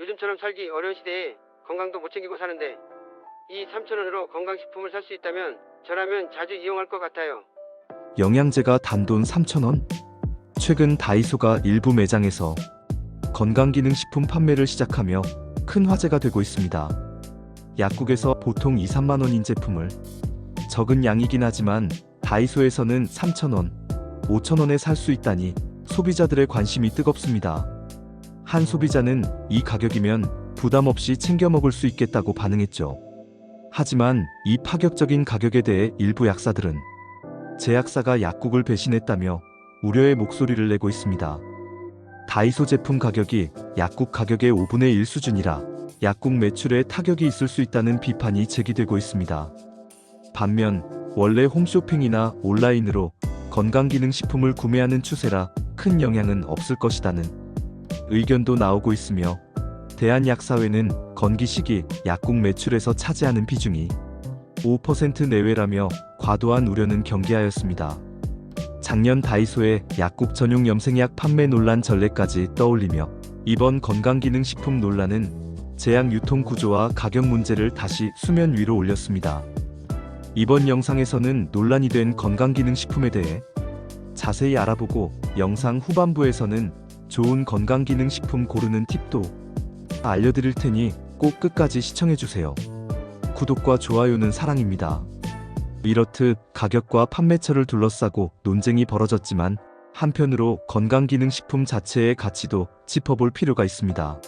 요즘처럼 살기 어려운 시대에 건강도 못 챙기고 사는데 이 3,000원으로 건강식품을 살 수 있다면 저라면 자주 이용할 것 같아요. 영양제가 단돈 3,000원? 최근 다이소가 일부 매장에서 건강기능식품 판매를 시작하며 큰 화제가 되고 있습니다. 약국에서 보통 2, 3만 원인 제품을 적은 양이긴 하지만 다이소에서는 3,000원, 5,000원에 살 수 있다니 소비자들의 관심이 뜨겁습니다. 한 소비자는 이 가격이면 부담 없이 챙겨 먹을 수 있겠다고 반응했죠. 하지만 이 파격적인 가격에 대해 일부 약사들은 제약사가 약국을 배신했다며 우려의 목소리를 내고 있습니다. 다이소 제품 가격이 약국 가격의 5분의 1 수준이라 약국 매출에 타격이 있을 수 있다는 비판이 제기되고 있습니다. 반면 원래 홈쇼핑이나 온라인으로 건강기능식품을 구매하는 추세라 큰 영향은 없을 것이라는 의견도 나오고 있으며 대한약사회는 건기 시기 약국 매출에서 차지하는 비중이 5% 내외라며 과도한 우려는 경계하였습니다. 작년 다이소의 약국 전용 염색약 판매 논란 전례까지 떠올리며 이번 건강기능식품 논란은 제약 유통 구조와 가격 문제를 다시 수면 위로 올렸습니다. 이번 영상에서는 논란이 된 건강기능식품에 대해 자세히 알아보고 영상 후반부에서는 좋은 건강기능식품 고르는 팁도 알려드릴 테니 꼭 끝까지 시청해주세요. 구독과 좋아요는 사랑입니다. 이렇듯 가격과 판매처를 둘러싸고 논쟁이 벌어졌지만 한편으로 건강기능식품 자체의 가치도 짚어볼 필요가 있습니다.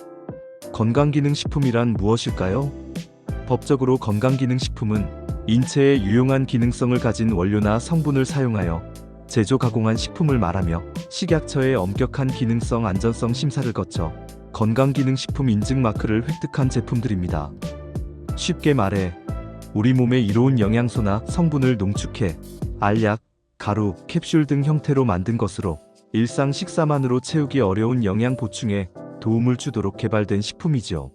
건강기능식품이란 무엇일까요? 법적으로 건강기능식품은 인체에 유용한 기능성을 가진 원료나 성분을 사용하여 제조 가공한 식품을 말하며 식약처의 엄격한 기능성 안전성 심사를 거쳐 건강기능식품 인증 마크를 획득한 제품들입니다. 쉽게 말해 우리 몸에 이로운 영양소나 성분을 농축해 알약, 가루, 캡슐 등 형태로 만든 것으로 일상 식사만으로 채우기 어려운 영양 보충에 도움을 주도록 개발된 식품이지요.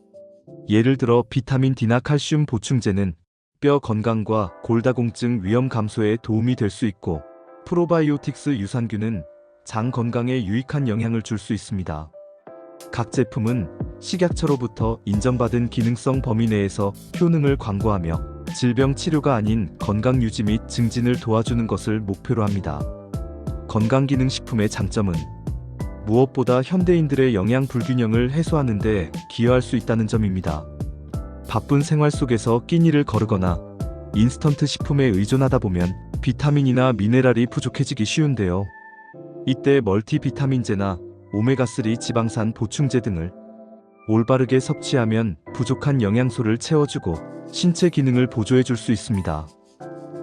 예를 들어 비타민 D나 칼슘 보충제는 뼈 건강과 골다공증 위험 감소에 도움이 될 수 있고 프로바이오틱스 유산균은 장 건강에 유익한 영향을 줄 수 있습니다. 각 제품은 식약처로부터 인정받은 기능성 범위 내에서 효능을 광고하며 질병 치료가 아닌 건강 유지 및 증진을 도와주는 것을 목표로 합니다. 건강기능식품의 장점은 무엇보다 현대인들의 영양 불균형을 해소하는 데 기여할 수 있다는 점입니다. 바쁜 생활 속에서 끼니를 거르거나 인스턴트 식품에 의존하다 보면 비타민이나 미네랄이 부족해지기 쉬운데요. 이때 멀티비타민제나 오메가3 지방산 보충제 등을 올바르게 섭취하면 부족한 영양소를 채워주고 신체 기능을 보조해줄 수 있습니다.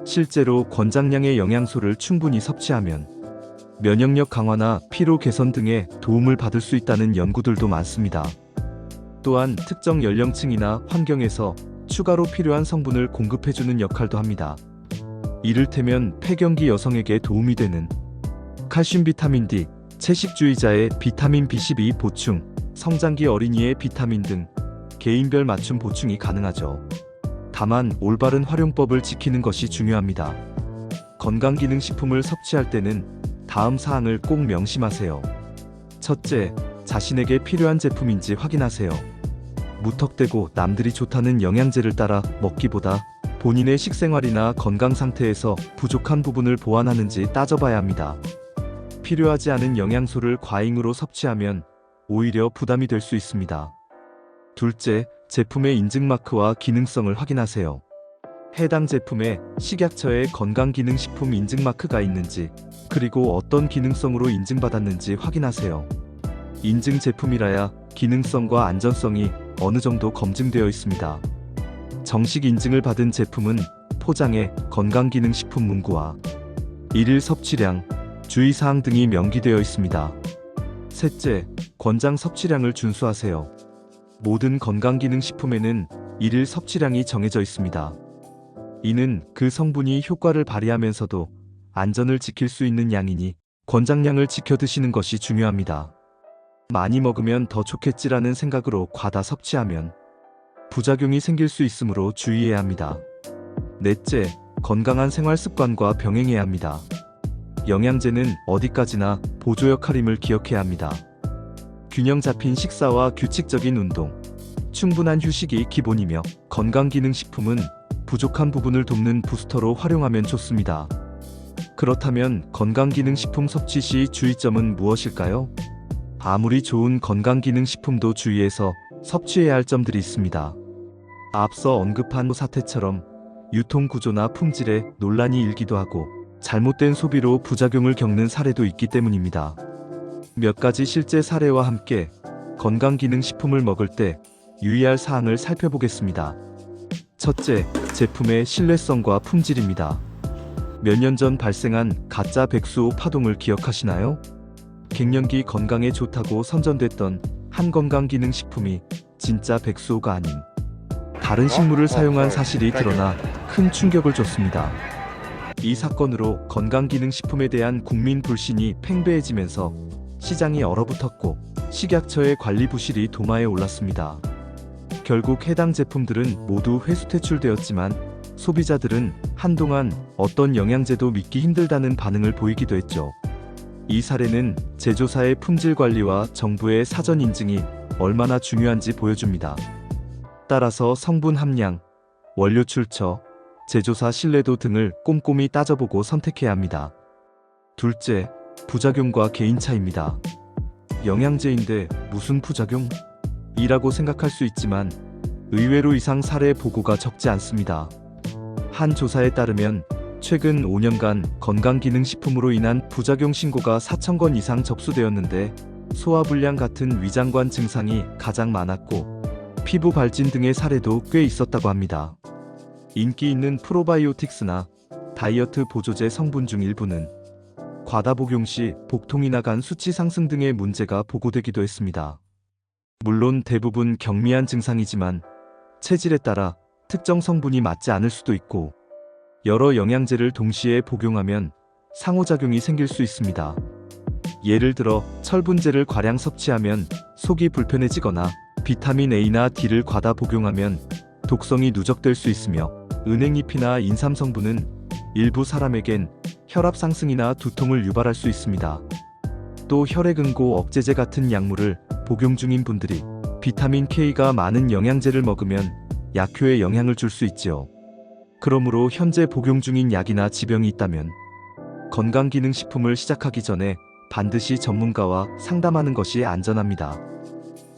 실제로 권장량의 영양소를 충분히 섭취하면 면역력 강화나 피로 개선 등의 도움을 받을 수 있다는 연구들도 많습니다. 또한 특정 연령층이나 환경에서 추가로 필요한 성분을 공급해주는 역할도 합니다. 이를테면 폐경기 여성에게 도움이 되는 칼슘 비타민 D, 채식주의자의 비타민 B12 보충, 성장기 어린이의 비타민 등 개인별 맞춤 보충이 가능하죠. 다만 올바른 활용법을 지키는 것이 중요합니다. 건강기능식품을 섭취할 때는 다음 사항을 꼭 명심하세요. 첫째, 자신에게 필요한 제품인지 확인하세요. 무턱대고 남들이 좋다는 영양제를 따라 먹기보다 본인의 식생활이나 건강 상태에서 부족한 부분을 보완하는지 따져봐야 합니다. 필요하지 않은 영양소를 과잉으로 섭취하면 오히려 부담이 될 수 있습니다. 둘째, 제품의 인증마크와 기능성을 확인하세요. 해당 제품에 식약처의 건강기능식품 인증마크가 있는지, 그리고 어떤 기능성으로 인증받았는지 확인하세요. 인증 제품이라야 기능성과 안전성이 어느 정도 검증되어 있습니다. 정식 인증을 받은 제품은 포장에 건강기능식품 문구와 일일 섭취량, 주의사항 등이 명기되어 있습니다. 셋째, 권장 섭취량을 준수하세요. 모든 건강기능식품에는 일일 섭취량이 정해져 있습니다. 이는 그 성분이 효과를 발휘하면서도 안전을 지킬 수 있는 양이니 권장량을 지켜 드시는 것이 중요합니다. 많이 먹으면 더 좋겠지라는 생각으로 과다 섭취하면 부작용이 생길 수 있으므로 주의해야 합니다. 넷째, 건강한 생활 습관과 병행해야 합니다. 영양제는 어디까지나 보조 역할임을 기억해야 합니다. 균형 잡힌 식사와 규칙적인 운동, 충분한 휴식이 기본이며 건강기능식품은 부족한 부분을 돕는 부스터로 활용하면 좋습니다. 그렇다면 건강기능식품 섭취 시 주의점은 무엇일까요? 아무리 좋은 건강기능식품도 주의해서 섭취해야 할 점들이 있습니다. 앞서 언급한 사태처럼 유통구조나 품질에 논란이 일기도 하고 잘못된 소비로 부작용을 겪는 사례도 있기 때문입니다. 몇 가지 실제 사례와 함께 건강기능식품을 먹을 때 유의할 사항을 살펴보겠습니다. 첫째, 제품의 신뢰성과 품질입니다. 몇 년 전 발생한 가짜 백수호 파동을 기억하시나요? 갱년기 건강에 좋다고 선전됐던 한 건강기능식품이 진짜 백수호가 아닌 다른 식물을 사용한 사실이 드러나 큰 충격을 줬습니다. 이 사건으로 건강기능식품에 대한 국민 불신이 팽배해지면서 시장이 얼어붙었고 식약처의 관리 부실이 도마에 올랐습니다. 결국 해당 제품들은 모두 회수 퇴출되었지만 소비자들은 한동안 어떤 영양제도 믿기 힘들다는 반응을 보이기도 했죠. 이 사례는 제조사의 품질 관리와 정부의 사전 인증이 얼마나 중요한지 보여줍니다. 따라서 성분 함량, 원료 출처, 제조사 신뢰도 등을 꼼꼼히 따져보고 선택해야 합니다. 둘째, 부작용과 개인차입니다. 영양제인데 무슨 부작용? 이라고 생각할 수 있지만 의외로 이상 사례 보고가 적지 않습니다. 한 조사에 따르면 최근 5년간 건강기능식품으로 인한 부작용 신고가 4,000건 이상 접수되었는데 소화불량 같은 위장관 증상이 가장 많았고 피부 발진 등의 사례도 꽤 있었다고 합니다. 인기 있는 프로바이오틱스나 다이어트 보조제 성분 중 일부는 과다 복용 시 복통이나 간 수치 상승 등의 문제가 보고되기도 했습니다. 물론 대부분 경미한 증상이지만 체질에 따라 특정 성분이 맞지 않을 수도 있고 여러 영양제를 동시에 복용하면 상호작용이 생길 수 있습니다. 예를 들어 철분제를 과량 섭취하면 속이 불편해지거나 비타민 A나 D를 과다 복용하면 독성이 누적될 수 있으며 은행잎이나 인삼 성분은 일부 사람에겐 혈압 상승이나 두통을 유발할 수 있습니다. 또 혈액응고 억제제 같은 약물을 복용 중인 분들이 비타민 K가 많은 영양제를 먹으면 약효에 영향을 줄 수 있지요. 그러므로 현재 복용 중인 약이나 지병이 있다면 건강기능식품을 시작하기 전에 반드시 전문가와 상담하는 것이 안전합니다.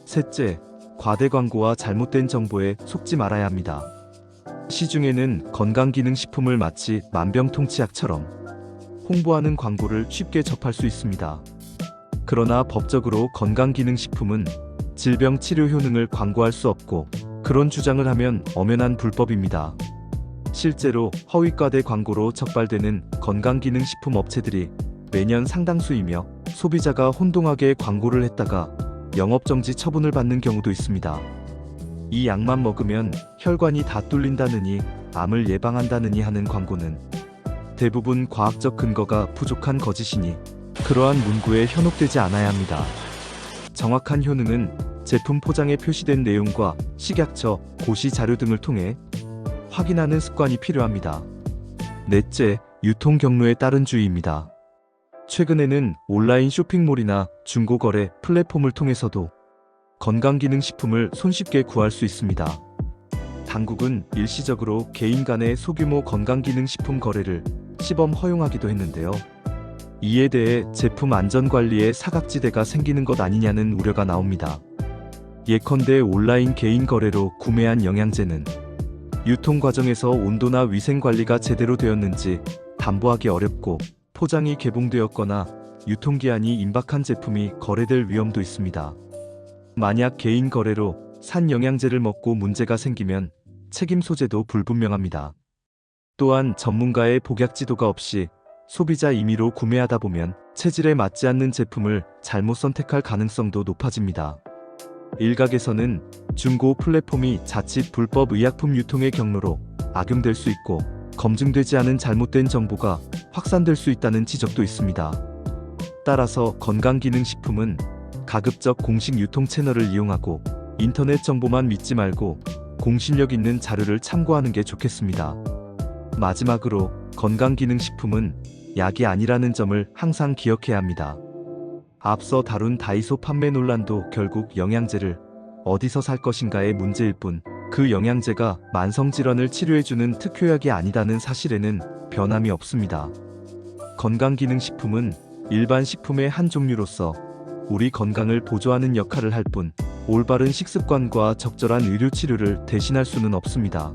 셋째, 과대 광고와 잘못된 정보에 속지 말아야 합니다. 시중에는 건강기능식품을 마치 만병통치약처럼 홍보하는 광고를 쉽게 접할 수 있습니다. 그러나 법적으로 건강기능식품은 질병 치료 효능을 광고할 수 없고 그런 주장을 하면 엄연한 불법입니다. 실제로 허위과대 광고로 적발되는 건강기능식품 업체들이 매년 상당수이며 소비자가 혼동하게 광고를 했다가 영업정지 처분을 받는 경우도 있습니다. 이 약만 먹으면 혈관이 다 뚫린다느니 암을 예방한다느니 하는 광고는 대부분 과학적 근거가 부족한 거짓이니 그러한 문구에 현혹되지 않아야 합니다. 정확한 효능은 제품 포장에 표시된 내용과 식약처, 고시 자료 등을 통해 확인하는 습관이 필요합니다. 넷째, 유통 경로에 따른 주의입니다. 최근에는 온라인 쇼핑몰이나 중고거래 플랫폼을 통해서도 건강기능식품을 손쉽게 구할 수 있습니다. 당국은 일시적으로 개인 간의 소규모 건강기능식품 거래를 시범 허용하기도 했는데요. 이에 대해 제품 안전관리에 사각지대가 생기는 것 아니냐는 우려가 나옵니다. 예컨대 온라인 개인 거래로 구매한 영양제는 유통 과정에서 온도나 위생 관리가 제대로 되었는지 담보하기 어렵고 포장이 개봉되었거나 유통기한이 임박한 제품이 거래될 위험도 있습니다. 만약 개인 거래로 산 영양제를 먹고 문제가 생기면 책임 소재도 불분명합니다. 또한 전문가의 복약 지도가 없이 소비자 임의로 구매하다 보면 체질에 맞지 않는 제품을 잘못 선택할 가능성도 높아집니다. 일각에서는 중고 플랫폼이 자칫 불법 의약품 유통의 경로로 악용될 수 있고 검증되지 않은 잘못된 정보가 확산될 수 있다는 지적도 있습니다. 따라서 건강기능식품은 가급적 공식 유통 채널을 이용하고 인터넷 정보만 믿지 말고 공신력 있는 자료를 참고하는 게 좋겠습니다. 마지막으로 건강기능식품은 약이 아니라는 점을 항상 기억해야 합니다. 앞서 다룬 다이소 판매 논란도 결국 영양제를 어디서 살 것인가의 문제일 뿐, 그 영양제가 만성질환을 치료해주는 특효약이 아니다는 사실에는 변함이 없습니다. 건강기능식품은 일반 식품의 한 종류로서 우리 건강을 보조하는 역할을 할 뿐, 올바른 식습관과 적절한 의료치료를 대신할 수는 없습니다.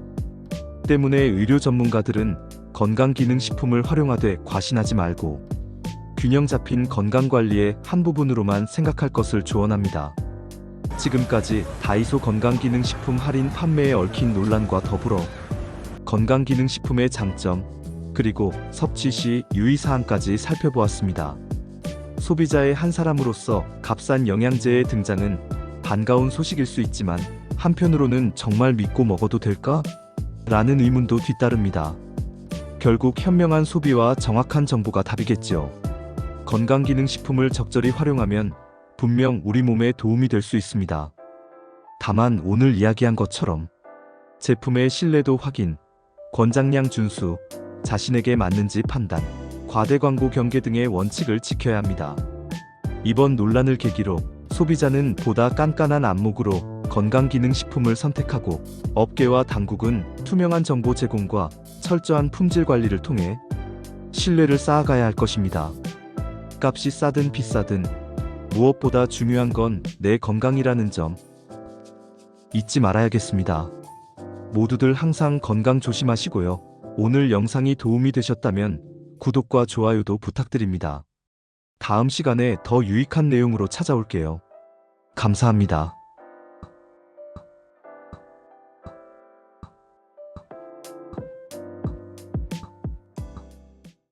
때문에 의료 전문가들은 건강기능식품을 활용하되 과신하지 말고 균형 잡힌 건강관리의 한 부분으로만 생각할 것을 조언합니다. 지금까지 다이소 건강기능식품 할인 판매에 얽힌 논란과 더불어 건강기능식품의 장점, 그리고 섭취 시 유의사항까지 살펴보았습니다. 소비자의 한 사람으로서 값싼 영양제의 등장은 반가운 소식일 수 있지만, 한편으로는 정말 믿고 먹어도 될까? 라는 의문도 뒤따릅니다. 결국 현명한 소비와 정확한 정보가 답이겠죠. 건강기능식품을 적절히 활용하면 분명 우리 몸에 도움이 될 수 있습니다. 다만 오늘 이야기한 것처럼 제품의 신뢰도 확인, 권장량 준수, 자신에게 맞는지 판단, 과대 광고 경계 등의 원칙을 지켜야 합니다. 이번 논란을 계기로 소비자는 보다 깐깐한 안목으로 건강기능식품을 선택하고, 업계와 당국은 투명한 정보 제공과 철저한 품질 관리를 통해 신뢰를 쌓아가야 할 것입니다. 값이 싸든 비싸든 무엇보다 중요한 건 내 건강이라는 점 잊지 말아야겠습니다. 모두들 항상 건강 조심하시고요. 오늘 영상이 도움이 되셨다면 구독과 좋아요도 부탁드립니다. 다음 시간에 더 유익한 내용으로 찾아올게요. 감사합니다.